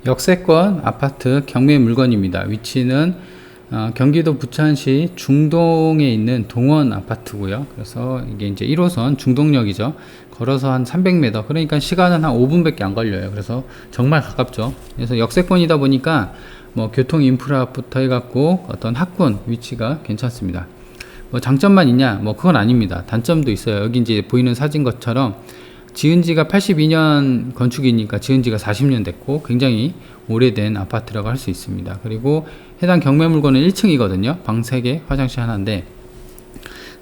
역세권 아파트 경매 물건입니다. 위치는 경기도 부천시 중동에 있는 동원 아파트고요. 그래서 이게 이제 1호선 중동역이죠. 걸어서 한 300m, 그러니까 시간은 한 5분밖에 안 걸려요. 그래서 정말 가깝죠. 그래서 역세권이다 보니까 뭐 교통 인프라부터 해갖고 어떤 학군 위치가 괜찮습니다. 뭐 장점만 있냐? 뭐 그건 아닙니다. 단점도 있어요. 여기 이제 보이는 사진 것처럼 지은 지가 82년 건축이니까 지은 지가 40년 됐고 굉장히 오래된 아파트라고 할 수 있습니다. 그리고 해당 경매 물건은 1층이거든요. 방 3개, 화장실 하나인데,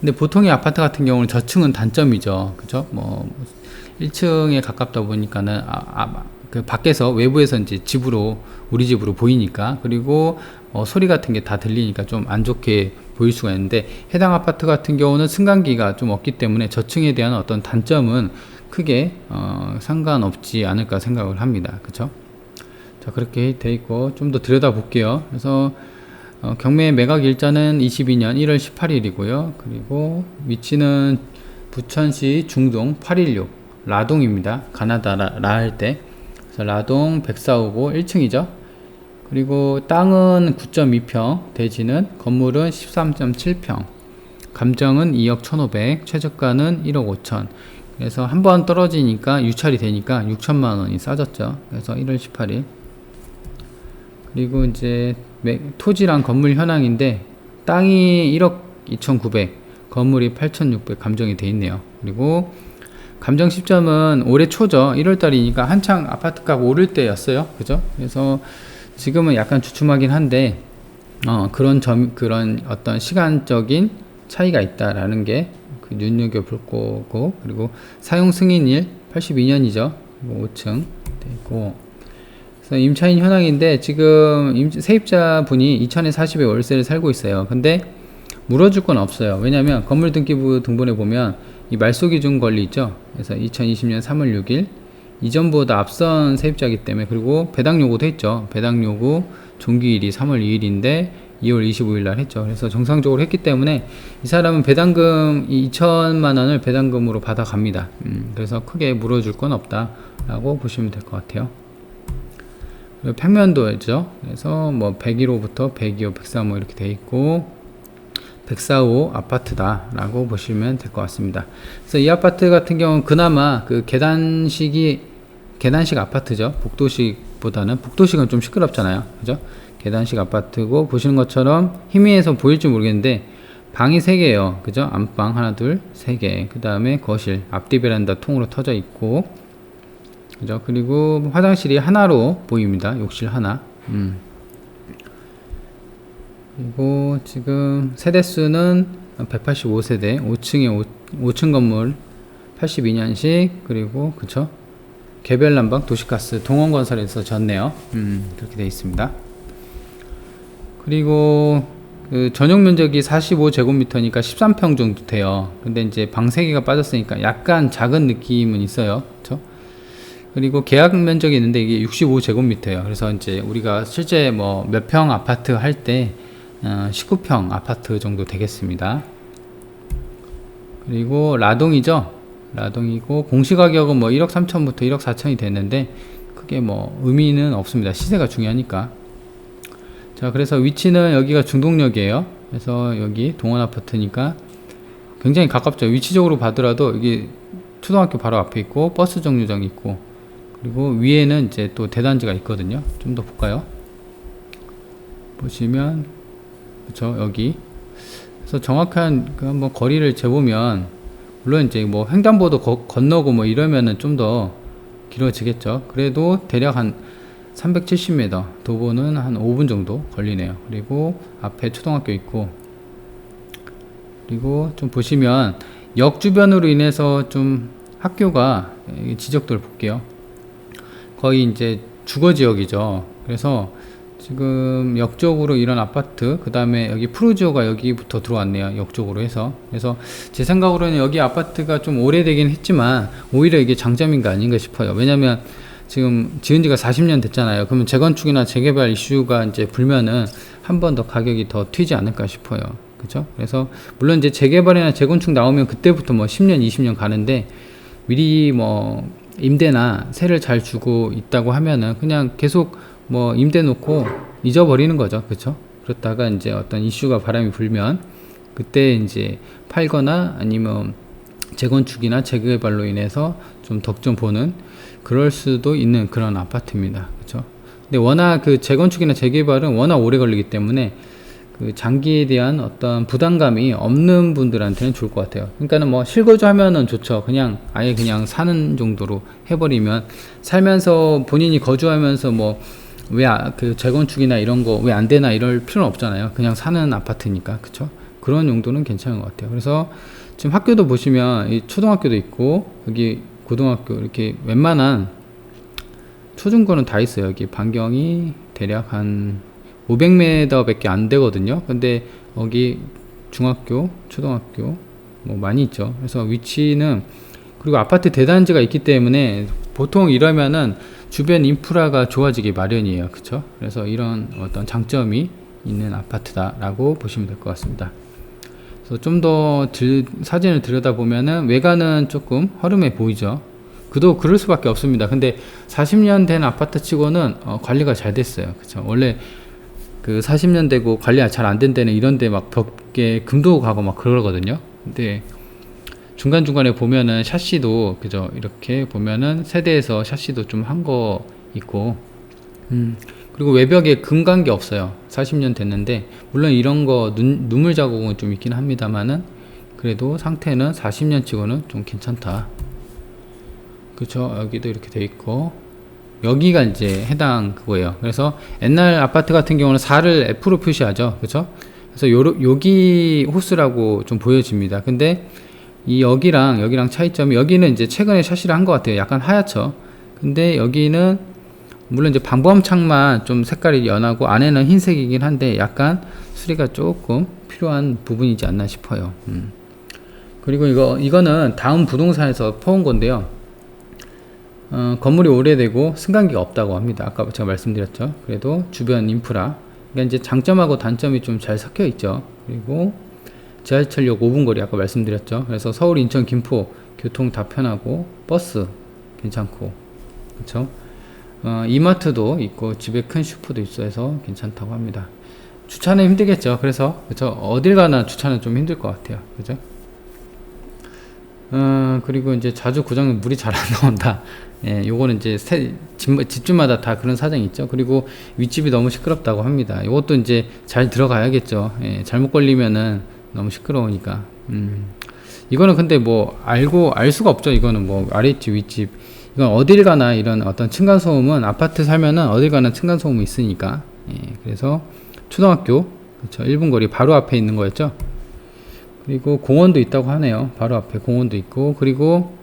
근데 보통의 아파트 같은 경우는 저층은 단점이죠. 그죠? 뭐 1층에 가깝다 보니까는 그 밖에서 외부에서 이제 집으로, 우리 집으로 보이니까, 그리고 소리 같은 게 다 들리니까 좀 안 좋게 보일 수가 있는데, 해당 아파트 같은 경우는 승강기가 좀 없기 때문에 저층에 대한 어떤 단점은 크게 상관없지 않을까 생각을 합니다. 그쵸? 자, 그렇게 돼 있고 좀 더 들여다 볼게요. 그래서 경매 매각 일자는 22년 1월 18일이고요. 그리고 위치는 부천시 중동 816 라동입니다. 가나다 라 할 때. 그래서 라동 145고 1층이죠. 그리고 땅은 9.2평, 대지는 건물은 13.7평, 감정은 2억 1,500, 최저가는 1억 5천. 그래서 한번 떨어지니까 유찰이 되니까 6천만 원이 싸졌죠. 그래서 1월 18일. 그리고 이제 토지랑 건물 현황인데, 땅이 1억 2,900, 건물이 8,600 감정이 돼 있네요. 그리고 감정 시점은 올해 초죠. 1월 달이니까 한창 아파트 값 오를 때였어요. 그죠? 그래서 지금은 약간 주춤하긴 한데, 그런 어떤 시간적인 차이가 있다라는 게 눈여겨볼 거고, 그리고 사용 승인일 82년이죠. 5층 되고, 그래서 임차인 현황인데 지금 세입자 분이 2천에 40에 월세를 살고 있어요. 근데 물어줄 건 없어요. 왜냐면 건물 등기부 등본에 보면 이 말소기준 권리 있죠. 그래서 2020년 3월 6일 이전보다 앞선 세입자이기 때문에, 그리고 배당 요구도 했죠. 배당 요구 종기일이 3월 2일인데 2월 25일 날 했죠. 그래서 정상적으로 했기 때문에 이 사람은 배당금 2천만 원을 배당금으로 받아갑니다. 그래서 크게 물어줄 건 없다라고 보시면 될 것 같아요. 그리고 평면도죠. 그래서 뭐 101호부터 102호, 103호 이렇게 돼 있고 104호 아파트다라고 보시면 될 것 같습니다. 그래서 이 아파트 같은 경우는 그나마 그 계단식 아파트죠. 복도식보다는, 복도식은 좀 시끄럽잖아요. 그죠? 계단식 아파트고, 보시는 것처럼 희미해서 보일지 모르겠는데 방이 3개예요. 그죠? 안방 하나, 둘, 3개. 그 다음에 거실, 앞뒤 베란다 통으로 터져 있고, 그죠? 그리고 화장실이 하나로 보입니다. 욕실 하나. 그리고 지금 세대수는 185세대, 5층 건물 82년식, 그리고 그쵸? 개별 난방 도시가스 동원건설에서 졌네요. 그렇게 되어 있습니다. 그리고 그 전용 면적이 45제곱미터니까 13평 정도 돼요. 근데 이제 방 3개가 빠졌으니까 약간 작은 느낌은 있어요. 그쵸? 그리고 계약 면적이 있는데 이게 65제곱미터예요. 그래서 이제 우리가 실제 뭐 몇 평 아파트 할 때 19평 아파트 정도 되겠습니다. 그리고 라동이죠. 라동이고 공시가격은 뭐 1억 3천부터 1억 4천이 됐는데 크게 뭐 의미는 없습니다. 시세가 중요하니까. 자, 그래서 위치는 여기가 중동역이에요. 그래서 여기 동원 아파트니까 굉장히 가깝죠. 위치적으로 봐더라도 여기 초등학교 바로 앞에 있고 버스 정류장 있고, 그리고 위에는 이제 또 대단지가 있거든요. 좀 더 볼까요? 보시면 그쵸, 여기. 그래서 정확한 그 한번 거리를 재보면, 물론 이제 뭐 횡단보도 건너고 뭐 이러면은 좀 더 길어지겠죠. 그래도 대략 한 370m, 도보는 한 5분 정도 걸리네요. 그리고 앞에 초등학교 있고, 그리고 좀 보시면 역 주변으로 인해서 좀 학교가 지적도를 볼게요. 거의 이제 주거 지역이죠. 그래서 지금 역 쪽으로 이런 아파트, 그 다음에 여기 푸르지오가 여기부터 들어왔네요. 역 쪽으로 해서. 그래서 제 생각으로는 여기 아파트가 좀 오래되긴 했지만 오히려 이게 장점인가 아닌가 싶어요. 왜냐면 지금 지은 지가 40년 됐잖아요. 그러면 재건축이나 재개발 이슈가 이제 불면은 한 번 더 가격이 더 튀지 않을까 싶어요. 그죠? 그래서 물론 이제 재개발이나 재건축 나오면 그때부터 뭐 10년, 20년 가는데 미리 뭐 임대나 세를 잘 주고 있다고 하면은 그냥 계속 뭐 임대 놓고 잊어버리는 거죠. 그렇죠? 그렇다가 이제 어떤 이슈가 바람이 불면 그때 이제 팔거나 아니면 재건축이나 재개발로 인해서 좀 덕 좀 보는 그럴 수도 있는 그런 아파트입니다. 그렇죠? 근데 워낙 그 재건축이나 재개발은 워낙 오래 걸리기 때문에 그 장기에 대한 어떤 부담감이 없는 분들한테는 좋을 것 같아요. 그러니까는 뭐 실거주 하면은 좋죠. 그냥 아예 그냥 사는 정도로 해버리면 살면서 본인이 거주하면서 뭐 왜 그 재건축이나 이런 거 왜 안 되나 이럴 필요는 없잖아요. 그냥 사는 아파트니까. 그쵸? 그런 용도는 괜찮은 것 같아요. 그래서 지금 학교도 보시면 이 초등학교도 있고 여기 고등학교 이렇게 웬만한 초중고는 다 있어요. 여기 반경이 대략 한 500m 밖에 안 되거든요. 근데 여기 중학교, 초등학교 뭐 많이 있죠. 그래서 위치는 그리고 아파트 대단지가 있기 때문에 보통 이러면은 주변 인프라가 좋아지기 마련이에요. 그쵸? 그래서 이런 어떤 장점이 있는 아파트다라고 보시면 될 것 같습니다. 그래서 좀 더 사진을 들여다보면은 외관은 조금 허름해 보이죠. 그럴 수밖에 없습니다. 근데 40년 된 아파트 치고는 관리가 잘 됐어요. 그쵸? 원래 그 40년 되고 관리 잘 안 된 데는 이런 데 막 벽에 금도 가고 막 그러거든요. 근데 중간중간에 보면은 샤시도 그죠? 이렇게 보면은 세대에서 샤시도 좀 한 거 있고 그리고 외벽에 금 간 게 없어요. 40년 됐는데 물론 이런 거 눈물 자국은 좀 있긴 합니다만은 그래도 상태는 40년 치고는 좀 괜찮다. 그쵸? 여기도 이렇게 돼 있고 여기가 이제 해당 그거예요. 그래서 옛날 아파트 같은 경우는 4를 F로 표시하죠. 그쵸? 그래서 여기 호스라고 좀 보여집니다. 근데 이 여기랑 차이점이 여기는 이제 최근에 샤시를 한 것 같아요. 약간 하얗죠. 근데 여기는 물론 이제 방범창만 좀 색깔이 연하고 안에는 흰색이긴 한데 약간 수리가 조금 필요한 부분이지 않나 싶어요. 그리고 이거는 다음 부동산에서 퍼온 건데요. 건물이 오래되고 승강기가 없다고 합니다. 아까 제가 말씀드렸죠. 그래도 주변 인프라 그러니까 이제 장점하고 단점이 좀 잘 섞여 있죠. 그리고 지하철역 5분 거리 아까 말씀드렸죠. 그래서 서울, 인천, 김포 교통 다 편하고 버스 괜찮고 그렇죠. 이마트도 있고 집에 큰 슈퍼도 있어 해서 괜찮다고 합니다. 주차는 힘들겠죠. 그래서 그렇죠. 어딜 가나 주차는 좀 힘들 것 같아요. 그죠? 그리고 이제 자주 고장은 물이 잘 안 나온다. 예, 요거는 이제 집주마다 다 그런 사정이 있죠. 그리고 윗집이 너무 시끄럽다고 합니다. 이것도 이제 잘 들어가야겠죠. 예, 잘못 걸리면은 너무 시끄러우니까. 이거는 근데 뭐 알 수가 없죠. 이거는 뭐 아랫집, 윗집. 이건 어딜 가나 이런 어떤 층간소음은 아파트 살면은 어딜 가나 층간소음이 있으니까. 예, 그래서 초등학교, 그렇죠. 1분 거리 바로 앞에 있는 거였죠. 그리고 공원도 있다고 하네요. 바로 앞에 공원도 있고, 그리고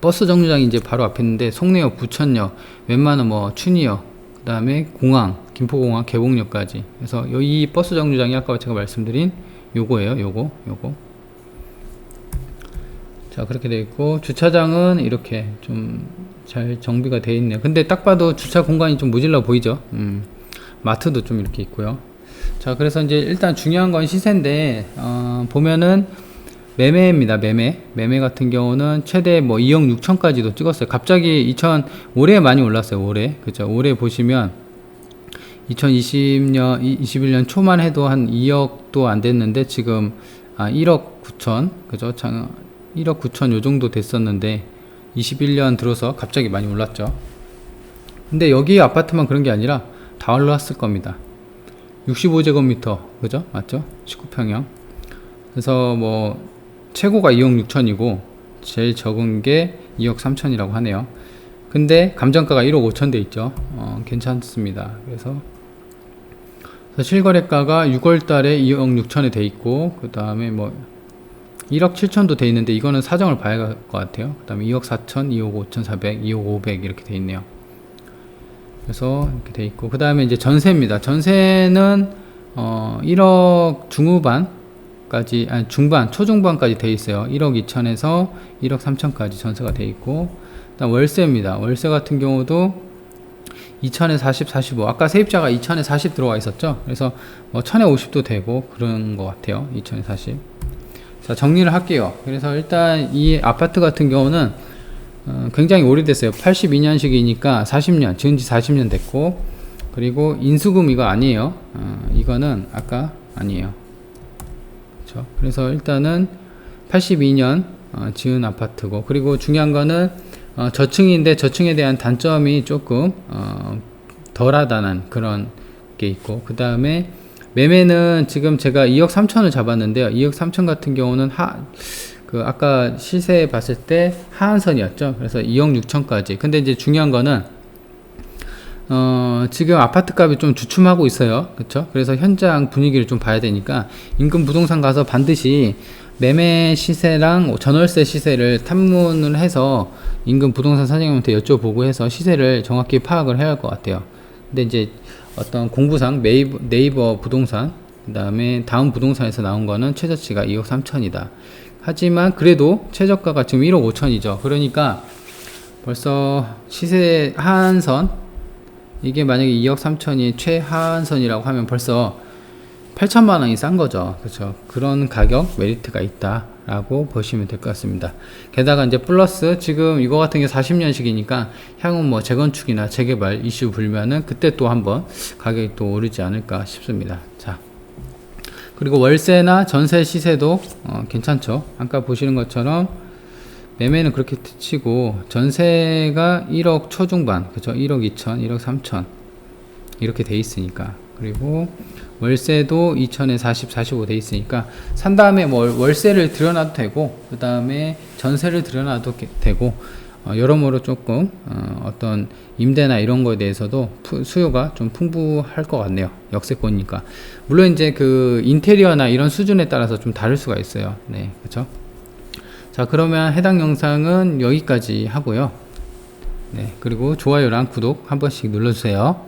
버스 정류장이 이제 바로 앞에 있는데 송내역, 부천역, 웬만한 뭐 춘희역, 그 다음에 공항, 김포공항, 개봉역까지. 그래서 이 버스 정류장이 아까 제가 말씀드린 요거예요. 요거. 자, 그렇게 되어 있고 주차장은 이렇게 좀 잘 정비가 되어 있네요. 근데 딱 봐도 주차 공간이 좀 모질러 보이죠. 마트도 좀 이렇게 있고요. 자, 그래서 이제 일단 중요한 건 시세인데 보면은 매매입니다. 매매 같은 경우는 최대 뭐 2억 6천까지도 찍었어요. 갑자기 올해 많이 올랐어요. 그죠? 올해 보시면 21년 초만 해도 한 2억도 안 됐는데 지금 1억 9천 그죠? 1억 9천 요 정도 됐었는데 21년 들어서 갑자기 많이 올랐죠. 근데 여기 아파트만 그런 게 아니라 다 올랐을 겁니다. 65제곱미터 그죠? 맞죠? 19평형. 그래서 뭐 최고가 2억 6천이고 제일 적은 게 2억 3천이라고 하네요. 근데 감정가가 1억 5천 돼 있죠. 괜찮습니다. 그래서 실거래가가 6월 달에 2억 6천에 돼 있고 그 다음에 뭐 1억 7천도 돼 있는데 이거는 사정을 봐야 할 것 같아요. 그 다음에 2억 4천, 2억 5천 4백, 2억 5백 이렇게 돼 있네요. 그래서 이렇게 돼 있고 그 다음에 이제 전세입니다. 전세는 1억 중후반까지 중반 초중반까지 돼 있어요. 1억 2천에서 1억 3천까지 전세가 돼 있고 그다음 월세입니다. 월세 같은 경우도 2천에 40, 45 아까 세입자가 2천에 40 들어와 있었죠. 그래서 뭐 1000에 50도 되고 그런 것 같아요. 2천에 40. 자, 정리를 할게요. 그래서 일단 이 아파트 같은 경우는 굉장히 오래됐어요. 82년식이니까 40년, 지은 지 40년 됐고, 그리고 인수금 이거 아니에요. 이거는 아까 아니에요. 그렇죠? 그래서 일단은 82년 지은 아파트고, 그리고 중요한 거는 저층인데 저층에 대한 단점이 조금 덜하다는 그런 게 있고, 그 다음에 매매는 지금 제가 2억 3천을 잡았는데요. 2억 3천 같은 경우는 아까 시세 봤을 때 하한선이었죠. 그래서 2억 6천까지. 근데 이제 중요한 거는 지금 아파트 값이 좀 주춤하고 있어요. 그쵸? 그래서 현장 분위기를 좀 봐야 되니까 인근 부동산 가서 반드시 매매 시세랑 전월세 시세를 탐문을 해서 인근 부동산 사장님한테 여쭤보고 해서 시세를 정확히 파악을 해야 할 것 같아요. 근데 이제 어떤 공부상 네이버 부동산, 그 다음에 다음 부동산에서 나온 거는 최저치가 2억 3천이다. 하지만 그래도 최저가가 지금 1억 5천이죠. 그러니까 벌써 시세 하한선, 이게 만약에 2억 3천이 최하한선이라고 하면 벌써 8천만 원이 싼 거죠. 그렇죠? 그런 가격 메리트가 있다라고 보시면 될 것 같습니다. 게다가 이제 플러스 지금 이거 같은 게 40년식이니까 향후 뭐 재건축이나 재개발 이슈 불면은 그때 또 한번 가격이 또 오르지 않을까 싶습니다. 자, 그리고 월세나 전세 시세도 괜찮죠. 아까 보시는 것처럼 매매는 그렇게 치고 전세가 1억 초중반, 그죠? 1억 2천, 1억 3천 이렇게 돼 있으니까, 그리고 월세도 2천에 40, 45 돼 있으니까 산 다음에 뭐 월세를 들여놔도 되고, 그 다음에 전세를 들여놔도 되고, 여러모로 조금 어떤 임대나 이런 거에 대해서도 수요가 좀 풍부할 것 같네요. 역세권이니까. 물론 이제 그 인테리어나 이런 수준에 따라서 좀 다를 수가 있어요. 네, 그렇죠? 자, 그러면 해당 영상은 여기까지 하고요. 네, 그리고 좋아요랑 구독 한 번씩 눌러주세요.